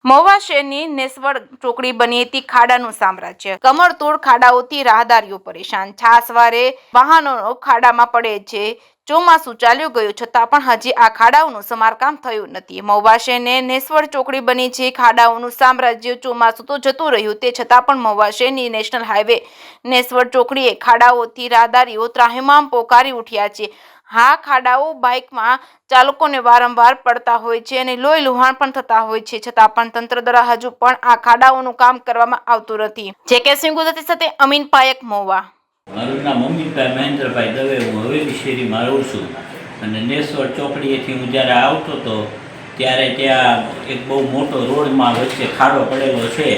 મહુવા શહેરની નેસવડ ચોકડી બની હતી ખાડાનું સામ્રાજ્ય। કમરતોડ ખાડાઓથી રાહદારીઓ પરેશાન। છાસવારે વાહનો ખાડામાં પડે છે। ચોમાસું ચાલ્યું ગયું છતાં પણ હજી આ ખાડાઓનું સમારકામ થયું નથી। મહુવા શહેરને નેસવડ ચોકડી બની છે ખાડાઓનું સામ્રાજ્ય। ચોમાસું તો જતું રહ્યું તે છતાં પણ મહુવા શહેરની નેશનલ હાઈવે નેસવડ ચોકડીએ ખાડાઓથી રાહદારીઓ ત્રાહિમામ પોકારી ઉઠ્યા છે। હા, ખાડાઓ બાઇકમાં ચાલકોને વારંવાર પડતા હોય છે અને લોહી લુહાણ પણ થતા હોય છે, છતાં પણ તંત્ર દ્વારા હજુ પણ આ ખાડાઓનું કામ કરવામાં આવતું નથી। જે.કે. સિંહ ગુજરાતી સાથે અમીન પાયક, મહુવા। મારું નામ અમીનભાઈ મહેન્દ્રભાઈ દવે, હું હવેલી શેરીમાં રહું છું અને નેસવડ ચોકડીએથી હું જ્યારે આવતો હતો ત્યારે ત્યાં એક બહુ મોટો રોડમાં વચ્ચે ખાડો પડેલો છે।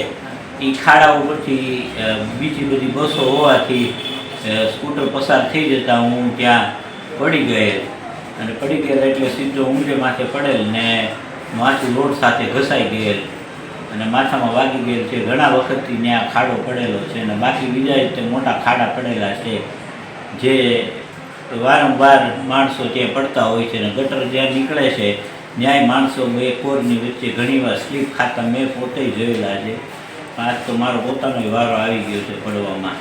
એ ખાડા ઉપરથી બીજી બધી બસો હોવાથી સ્કૂટર પસાર થઈ જતાં હું ત્યાં પડી ગયેલ અને પડી ગયેલ એટલે સીધો ઊંડે માથે પડેલ ને માથું રોડ સાથે ઘસાઈ ગયેલ અને માથામાં વાગી ગયેલ છે। ઘણા વખતથી ત્યાં ખાડો પડેલો છે અને બાકી બીજા રીતે મોટા ખાડા પડેલા છે જે વારંવાર માણસો ત્યાં પડતા હોય છે અને ગટર જ્યાં નીકળે છે ત્યાંય માણસો બે કોરની વચ્ચે ઘણીવાર સ્લીપ ખાતા મેં પોતે જોયેલા છે। આજ તો મારો પોતાનો વારો આવી ગયો છે પડવામાં।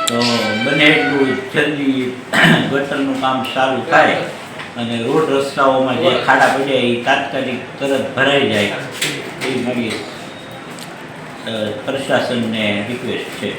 તો બને એટલું જલ્દી ગટરનું કામ સારું થાય અને રોડ રસ્તાઓમાં જે ખાડા પડ્યા એ તાત્કાલિક તરત ભરાઈ જાય એ મારી પ્રશાસનને રિક્વેસ્ટ છે।